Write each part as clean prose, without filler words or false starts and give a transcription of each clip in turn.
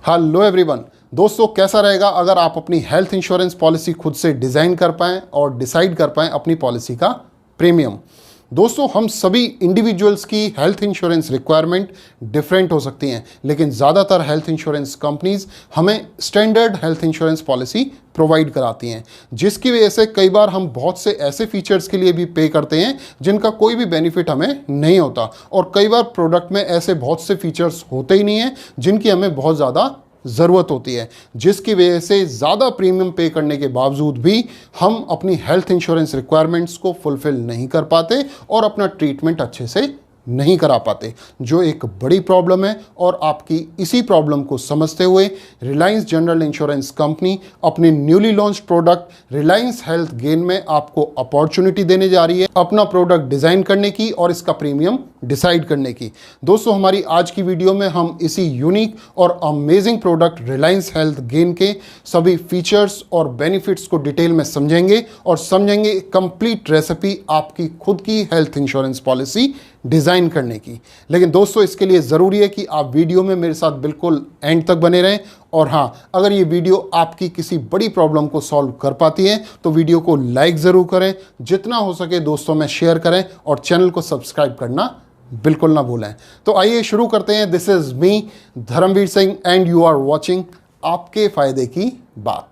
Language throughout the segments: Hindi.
Hello everyone. दोस्तों, कैसा रहेगा अगर आप अपनी हेल्थ इंश्योरेंस पॉलिसी खुद से डिज़ाइन कर पाएँ और डिसाइड कर पाएँ अपनी पॉलिसी का प्रीमियम। दोस्तों, हम सभी इंडिविजुअल्स की हेल्थ इंश्योरेंस रिक्वायरमेंट डिफरेंट हो सकती हैं, लेकिन ज़्यादातर हेल्थ इंश्योरेंस कंपनीज हमें standard health insurance policy provide कराती हैं, जिसकी वजह से कई बार हम बहुत से ऐसे फीचर्स के लिए भी पे करते हैं जिनका कोई भी बेनिफिट हमें नहीं होता, और कई बार प्रोडक्ट में ऐसे बहुत से फीचर्स होते ही नहीं हैं जिनकी हमें बहुत ज़्यादा ज़रूरत होती है, जिसकी वजह से ज़्यादा प्रीमियम पे करने के बावजूद भी हम अपनी हेल्थ इंश्योरेंस रिक्वायरमेंट्स को फुलफ़िल नहीं कर पाते और अपना ट्रीटमेंट अच्छे से नहीं करा पाते, जो एक बड़ी प्रॉब्लम है। और आपकी इसी प्रॉब्लम को समझते हुए रिलायंस जनरल इंश्योरेंस कंपनी अपने newly launch product Reliance health gain में आपको अपॉर्चुनिटी देने जा रही है अपना प्रोडक्ट डिज़ाइन करने की और इसका प्रीमियम डिसाइड करने की। दोस्तों, हमारी आज की वीडियो में हम इसी यूनिक और amazing product Reliance health gain के सभी फीचर्स और बेनिफिट्स को डिटेल में समझेंगे और समझेंगे कंप्लीट रेसिपी आपकी खुद की हेल्थ इंश्योरेंस पॉलिसी डिज़ाइन करने की। लेकिन दोस्तों, इसके लिए ज़रूरी है कि आप वीडियो में मेरे साथ बिल्कुल एंड तक बने रहें। और हाँ, अगर ये वीडियो आपकी किसी बड़ी प्रॉब्लम को सॉल्व कर पाती है तो वीडियो को लाइक ज़रूर करें, जितना हो सके दोस्तों में शेयर करें और चैनल को सब्सक्राइब करना बिल्कुल ना भूलें। तो आइए शुरू करते हैं। This is me Dharamveer Singh and you are watching आपके फ़ायदे की बात।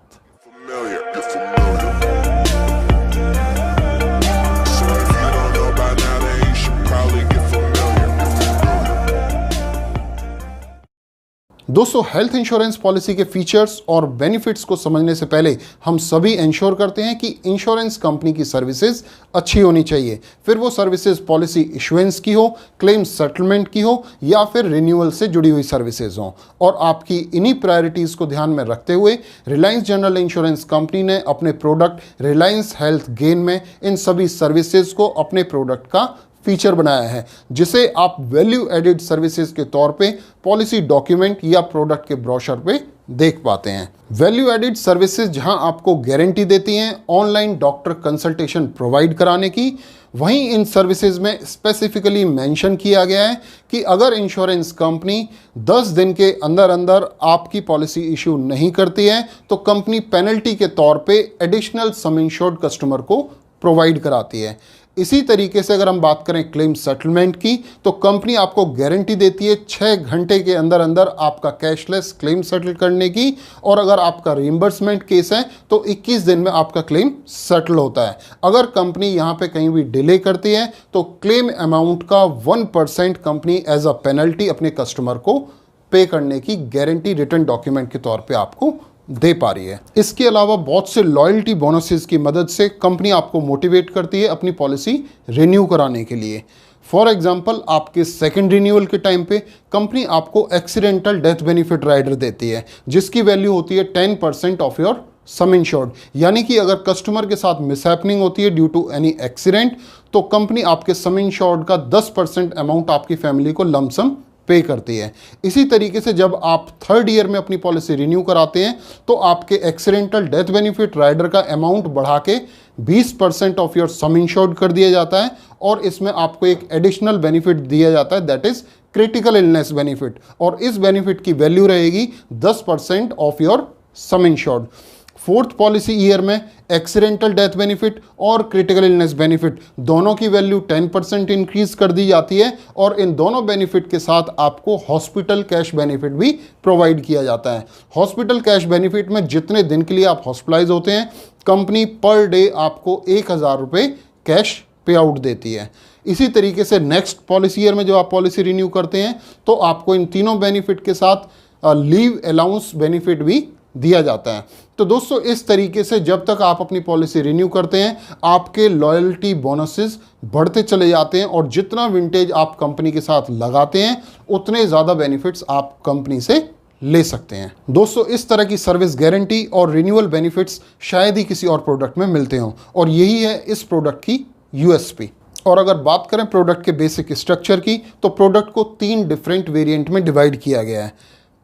दोस्तों, हेल्थ इंश्योरेंस पॉलिसी के फीचर्स और बेनिफिट्स को समझने से पहले हम सभी इंश्योर करते हैं कि इंश्योरेंस कंपनी की सर्विसेज अच्छी होनी चाहिए। फिर वो सर्विसेज पॉलिसी इशुएंस की हो, क्लेम सेटलमेंट की हो या फिर रिन्यूअल से जुड़ी हुई सर्विसेज हों। और आपकी इन्हीं प्रायोरिटीज़ को ध्यान में रखते हुए रिलायंस जनरल इंश्योरेंस कंपनी ने अपने प्रोडक्ट रिलायंस हेल्थ गेन में इन सभी सर्विसेज को अपने प्रोडक्ट का फीचर बनाया है, जिसे आप वैल्यू एडिड सर्विसेज के तौर पे पॉलिसी डॉक्यूमेंट या प्रोडक्ट के ब्रोशर पे देख पाते हैं। वैल्यू एडिड सर्विसेज जहां आपको गारंटी देती हैं ऑनलाइन डॉक्टर कंसल्टेशन प्रोवाइड कराने की, वहीं इन सर्विसेज में स्पेसिफिकली मेंशन किया गया है कि अगर इंश्योरेंस कंपनी 10 दिन के अंदर अंदर आपकी पॉलिसी इशू नहीं करती है तो कंपनी पेनल्टी के तौर पे एडिशनल सम इंश्योर्ड कस्टमर को प्रोवाइड कराती है। इसी तरीके से अगर हम बात करें क्लेम सेटलमेंट की, तो कंपनी आपको गारंटी देती है 6 घंटे के अंदर अंदर आपका कैशलेस क्लेम सेटल करने की, और अगर आपका रिइंबर्समेंट केस है तो 21 दिन में आपका क्लेम सेटल होता है। अगर कंपनी यहाँ पे कहीं भी डिले करती है तो क्लेम अमाउंट का 1% कंपनी एज अ पेनल्टी अपने कस्टमर को पे करने की गारंटी रिटर्न डॉक्यूमेंट के तौर पर आपको दे पा रही है। इसके अलावा बहुत से लॉयल्टी बोनसेस की मदद से कंपनी आपको मोटिवेट करती है अपनी पॉलिसी रिन्यू कराने के लिए। फॉर एग्जांपल, आपके सेकंड रिन्यूअल के टाइम पे कंपनी आपको एक्सीडेंटल डेथ बेनिफिट राइडर देती है, जिसकी वैल्यू होती है 10% ऑफ योर सम इंश्योर्ड। यानी कि अगर कस्टमर के साथ मिसहैपनिंग होती है ड्यू टू एनी एक्सीडेंट तो कंपनी आपके सम इंश्योर्ड का 10% अमाउंट आपकी फैमिली को लमसम पे करती है। इसी तरीके से जब आप 3rd ईयर में अपनी पॉलिसी रिन्यू कराते हैं तो आपके एक्सीडेंटल डेथ बेनिफिट राइडर का अमाउंट बढ़ा के 20% ऑफ योर सम इंश्योर्ड कर दिया जाता है, और इसमें आपको एक एडिशनल बेनिफिट दिया जाता है, that is critical illness benefit, और इस बेनिफिट की वैल्यू रहेगी 10% of your some insured. 4th policy year में एक्सीडेंटल डेथ बेनिफिट और क्रिटिकल इलनेस बेनिफिट दोनों की वैल्यू 10% इंक्रीज कर दी जाती है, और इन दोनों बेनिफिट के साथ आपको हॉस्पिटल कैश बेनिफिट भी प्रोवाइड किया जाता है। हॉस्पिटल कैश बेनिफिट में जितने दिन के लिए आप हॉस्पिटलाइज होते हैं, कंपनी पर डे आपको 1000 रुपये कैश पे आउट देती है। इसी तरीके से नेक्स्ट पॉलिसी ईयर में जब आप पॉलिसी रिन्यू करते हैं तो आपको इन तीनों बेनिफिट के साथ लीव अलाउंस बेनिफिट भी दिया जाता है। तो दोस्तों, इस तरीके से जब तक आप अपनी पॉलिसी रिन्यू करते हैं आपके लॉयल्टी बोनसेस बढ़ते चले जाते हैं, और जितना विंटेज आप कंपनी के साथ लगाते हैं उतने ज़्यादा बेनिफिट्स आप कंपनी से ले सकते हैं। दोस्तों, इस तरह की सर्विस गारंटी और रिन्यूअल बेनिफिट्स शायद ही किसी और प्रोडक्ट में मिलते हों, और यही है इस प्रोडक्ट की यूएसपी। और अगर बात करें प्रोडक्ट के बेसिक स्ट्रक्चर की, तो प्रोडक्ट को 3 डिफरेंट वेरिएंट में डिवाइड किया गया है,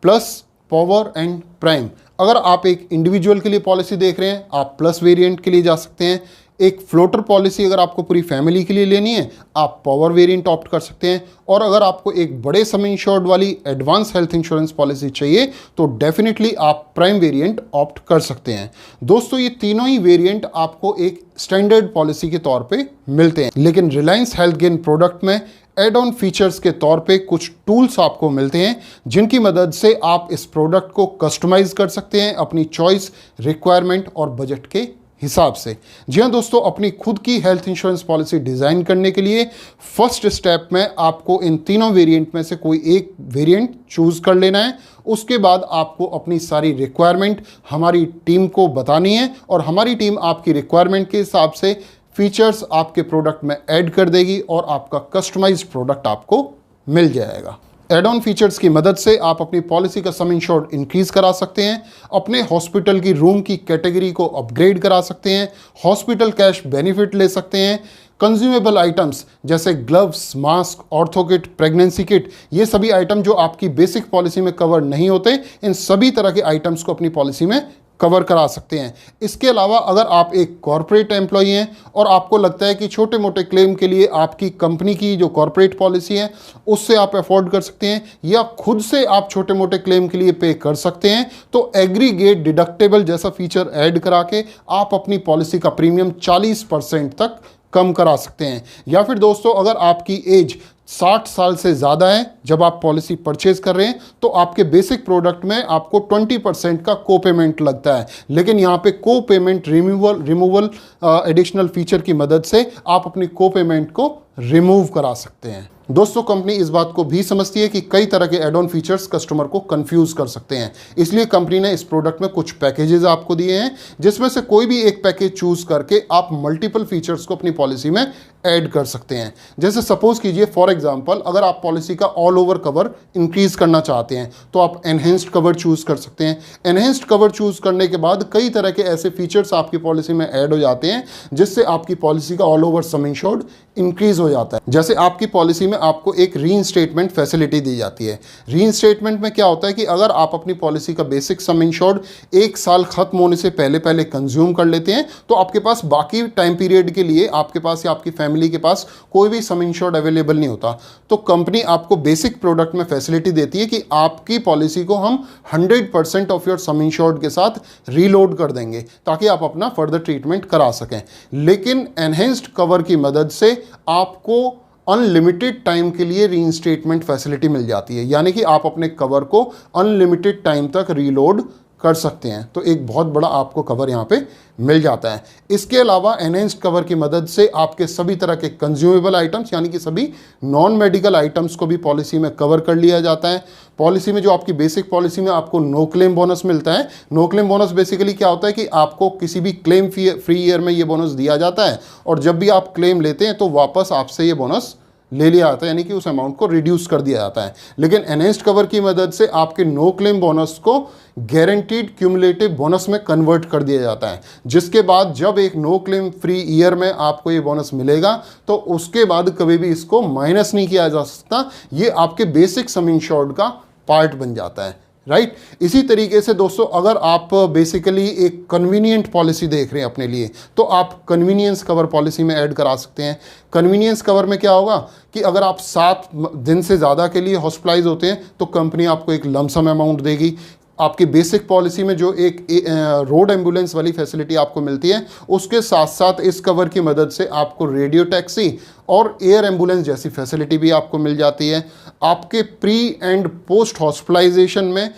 प्लस, पावर एंड प्राइम। अगर आप एक इंडिविजुअल के लिए पॉलिसी देख रहे हैं आप प्लस वेरिएंट के लिए जा सकते हैं। एक फ्लोटर पॉलिसी अगर आपको पूरी फैमिली के लिए लेनी है, आप पावर वेरिएंट ऑप्ट कर सकते हैं। और अगर आपको एक बड़े सम इंश्योर्ड वाली एडवांस हेल्थ इंश्योरेंस पॉलिसी चाहिए तो डेफिनेटली आप प्राइम वेरिएंट ऑप्ट कर सकते हैं। दोस्तों, ये तीनों ही वेरिएंट आपको एक स्टैंडर्ड पॉलिसी के तौर पे मिलते हैं, लेकिन रिलायंस हेल्थगेन प्रोडक्ट में एड ऑन फीचर्स के तौर पे कुछ टूल्स आपको मिलते हैं जिनकी मदद से आप इस प्रोडक्ट को कस्टमाइज कर सकते हैं अपनी चॉइस, रिक्वायरमेंट और बजट के हिसाब से। जी हाँ दोस्तों, अपनी खुद की हेल्थ इंश्योरेंस पॉलिसी डिज़ाइन करने के लिए फर्स्ट स्टेप में आपको इन तीनों वेरिएंट में से कोई एक वेरिएंट चूज़ कर लेना है। उसके बाद आपको अपनी सारी रिक्वायरमेंट हमारी टीम को बतानी है और हमारी टीम आपकी रिक्वायरमेंट के हिसाब से फीचर्स आपके प्रोडक्ट में ऐड कर देगी और आपका कस्टमाइज्ड प्रोडक्ट आपको मिल जाएगा। एड ऑन फीचर्स की मदद से आप अपनी पॉलिसी का सम इंश्योर्ड इंक्रीज करा सकते हैं, अपने हॉस्पिटल की रूम की कैटेगरी को अपग्रेड करा सकते हैं, हॉस्पिटल कैश बेनिफिट ले सकते हैं, कंज्यूमेबल आइटम्स जैसे gloves, mask, ortho kit, pregnancy kit, ये सभी आइटम जो आपकी बेसिक पॉलिसी में कवर नहीं होते, इन सभी तरह के आइटम्स को अपनी पॉलिसी में कवर करा सकते हैं। इसके अलावा अगर आप एक कॉर्पोरेट एम्प्लॉई हैं और आपको लगता है कि छोटे मोटे क्लेम के लिए आपकी कंपनी की जो कॉर्पोरेट पॉलिसी है उससे आप अफोर्ड कर सकते हैं या खुद से आप छोटे मोटे क्लेम के लिए पे कर सकते हैं, तो एग्रीगेट डिडक्टेबल जैसा फीचर ऐड करा के आप अपनी पॉलिसी का प्रीमियम 40% तक कम करा सकते हैं। या फिर दोस्तों, अगर आपकी एज 60 साल से ज़्यादा है जब आप पॉलिसी परचेज कर रहे हैं तो आपके बेसिक प्रोडक्ट में आपको 20% का को पेमेंट लगता है, लेकिन यहाँ पे को पेमेंट रिमूवल एडिशनल फीचर की मदद से आप अपनी को पेमेंट को रिमूव करा सकते हैं। दोस्तों, कंपनी इस बात को भी समझती है कि कई तरह के एड ऑन फीचर्स कस्टमर को कंफ्यूज कर सकते हैं, इसलिए कंपनी ने इस प्रोडक्ट में कुछ पैकेजेस आपको दिए हैं जिसमें से कोई भी एक पैकेज चूज करके आप मल्टीपल फीचर्स को अपनी पॉलिसी में ऐड कर सकते हैं। जैसे सपोज कीजिए फॉर एग्जांपल, अगर आप पॉलिसी का ऑल ओवर कवर इंक्रीज करना चाहते हैं तो आप एनहेंस्ड कवर चूज कर सकते हैं। एनहेंस्ड कवर चूज करने के बाद कई तरह के ऐसे फीचर्स आपकी पॉलिसी में ऐड हो जाते हैं जिससे आपकी पॉलिसी का all over some insured increase हो जाता है। जैसे आपकी पॉलिसी में आपको एक रीइंस्टेटमेंट फैसिलिटी दी जाती है। रीइंस्टेटमेंट में क्या होता है कि अगर आप अपनी पॉलिसी का बेसिक सम इंश्योर्ड 1 साल खत्म होने से पहले पहले कंज्यूम कर लेते हैं तो आपके पास बाकी टाइम पीरियड के लिए आपके पास या आपकी फैमिली के पास कोई भी सम इंश्योर्ड अवेलेबल नहीं होता, तो कंपनी आपको बेसिक प्रोडक्ट में फैसिलिटी देती है कि आपकी पॉलिसी को हम 100% ऑफ योर सम इंश्योर्ड के साथ रीलोड कर देंगे ताकि आप अपना फर्दर ट्रीटमेंट करा सकें। लेकिन एनहेंस्ड कवर की मदद से आपको अनलिमिटेड टाइम के लिए रीइंस्टेटमेंट फैसिलिटी मिल जाती है, यानी कि आप अपने कवर को अनलिमिटेड टाइम तक रीलोड कर सकते हैं। तो एक बहुत बड़ा आपको कवर यहाँ पे मिल जाता है। इसके अलावा एनहेंस्ड कवर की मदद से आपके सभी तरह के कंज्यूमेबल आइटम्स यानी कि सभी नॉन मेडिकल आइटम्स को भी पॉलिसी में कवर कर लिया जाता है। पॉलिसी में जो आपकी बेसिक पॉलिसी में आपको नो क्लेम बोनस मिलता है, नो क्लेम बोनस बेसिकली क्या होता है कि आपको किसी भी क्लेम फ्री ईयर में ये बोनस दिया जाता है और जब भी आप क्लेम लेते हैं तो वापस आपसे ये बोनस ले लिया जाता है, यानी कि उस अमाउंट को रिड्यूस कर दिया जाता है। लेकिन एनहेंस्ड कवर की मदद से आपके नो क्लेम बोनस को गारंटीड क्यूमुलेटिव बोनस में कन्वर्ट कर दिया जाता है, जिसके बाद जब एक नो क्लेम फ्री ईयर में आपको ये बोनस मिलेगा तो उसके बाद कभी भी इसको माइनस नहीं किया जा सकता, ये आपके बेसिक सम इंश्योर्ड का पार्ट बन जाता है। राइट इसी तरीके से दोस्तों, अगर आप बेसिकली एक कन्वीनियंट पॉलिसी देख रहे हैं अपने लिए तो आप कन्वीनियंस कवर पॉलिसी में ऐड करा सकते हैं। कन्वीनियंस कवर में क्या होगा कि अगर आप 7 दिन से ज़्यादा के लिए हॉस्पिटलाइज होते हैं तो कंपनी आपको एक लमसम अमाउंट देगी। आपकी बेसिक पॉलिसी में जो एक रोड एम्बुलेंस वाली फैसिलिटी आपको मिलती है उसके साथ साथ इस कवर की मदद से आपको रेडियो टैक्सी और एयर एम्बुलेंस जैसी फैसिलिटी भी आपको मिल जाती है। आपके प्री एंड पोस्ट हॉस्पिटलाइजेशन में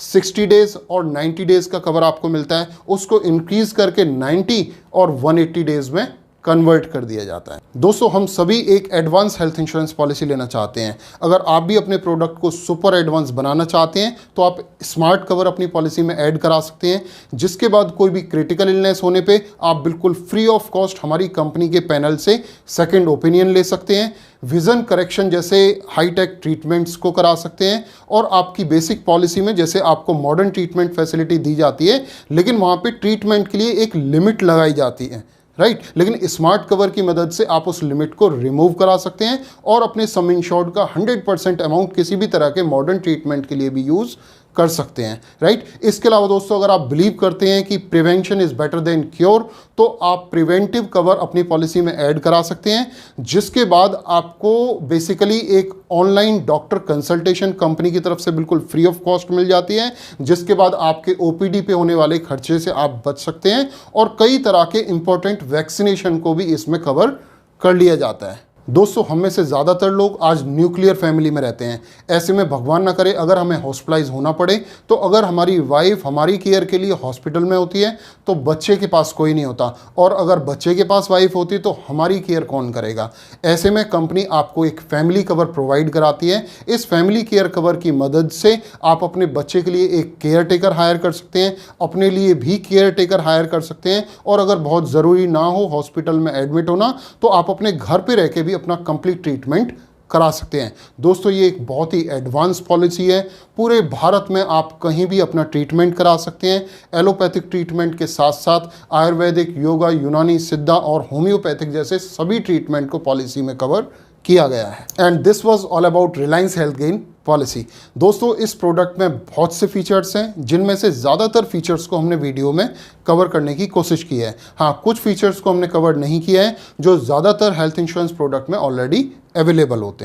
60 डेज और 90 डेज का कवर आपको मिलता है, उसको इंक्रीज करके 90 और 180 डेज में कन्वर्ट कर दिया जाता है। दोस्तों, हम सभी एक एडवांस हेल्थ इंश्योरेंस पॉलिसी लेना चाहते हैं। अगर आप भी अपने प्रोडक्ट को सुपर एडवांस बनाना चाहते हैं तो आप स्मार्ट कवर अपनी पॉलिसी में ऐड करा सकते हैं, जिसके बाद कोई भी क्रिटिकल इलनेस होने पे आप बिल्कुल फ्री ऑफ कॉस्ट हमारी कंपनी के पैनल से सेकंड ओपिनियन ले सकते हैं, विजन करेक्शन जैसे हाईटेक ट्रीटमेंट्स को करा सकते हैं और आपकी बेसिक पॉलिसी में जैसे आपको मॉडर्न ट्रीटमेंट फैसिलिटी दी जाती है लेकिन वहाँ पे ट्रीटमेंट के लिए एक लिमिट लगाई जाती है। राइट लेकिन स्मार्ट कवर की मदद से आप उस लिमिट को रिमूव करा सकते हैं और अपने सम इंश्योर्ड का 100% अमाउंट किसी भी तरह के मॉडर्न ट्रीटमेंट के लिए भी यूज़ कर सकते हैं, राइट। इसके अलावा दोस्तों, अगर आप बिलीव करते हैं कि prevention is better than cure, तो आप प्रिवेंटिव कवर अपनी पॉलिसी में ऐड करा सकते हैं, जिसके बाद आपको बेसिकली एक ऑनलाइन डॉक्टर कंसल्टेशन कंपनी की तरफ से बिल्कुल फ्री ऑफ कॉस्ट मिल जाती है, जिसके बाद आपके ओपीडी पे होने वाले खर्चे से आप बच सकते हैं और कई तरह के इंपॉर्टेंट वैक्सीनेशन को भी इसमें कवर कर लिया जाता है। दोस्तों, हम में से ज़्यादातर लोग आज न्यूक्लियर फैमिली में रहते हैं। ऐसे में भगवान ना करे अगर हमें हॉस्पिटलाइज होना पड़े, तो अगर हमारी वाइफ हमारी केयर के लिए हॉस्पिटल में होती है तो बच्चे के पास कोई नहीं होता, और अगर बच्चे के पास वाइफ होती तो हमारी केयर कौन करेगा। ऐसे में कंपनी आपको एक फैमिली कवर प्रोवाइड कराती है। इस फैमिली केयर कवर की मदद से आप अपने बच्चे के लिए एक केयर टेकर हायर कर सकते हैं, अपने लिए भी केयर टेकर हायर कर सकते हैं, और अगर बहुत ज़रूरी ना हो हॉस्पिटल में एडमिट होना, तो आप अपने घर पर रह के भी अपना कंप्लीट ट्रीटमेंट करा सकते हैं। दोस्तों, ये एक बहुत ही एडवांस पॉलिसी है। पूरे भारत में आप कहीं भी अपना ट्रीटमेंट करा सकते हैं। एलोपैथिक ट्रीटमेंट के साथ साथ आयुर्वेदिक, योगा, यूनानी, सिद्धा और होम्योपैथिक जैसे सभी ट्रीटमेंट को पॉलिसी में कवर किया गया है। And this was all about Reliance health gain policy. दोस्तों, इस प्रोडक्ट में बहुत से फीचर्स हैं, जिनमें से ज़्यादातर फीचर्स को हमने वीडियो में कवर करने की कोशिश की है। हाँ, कुछ फीचर्स को हमने कवर नहीं किया है जो ज़्यादातर हेल्थ इंश्योरेंस प्रोडक्ट में ऑलरेडी अवेलेबल होते हैं।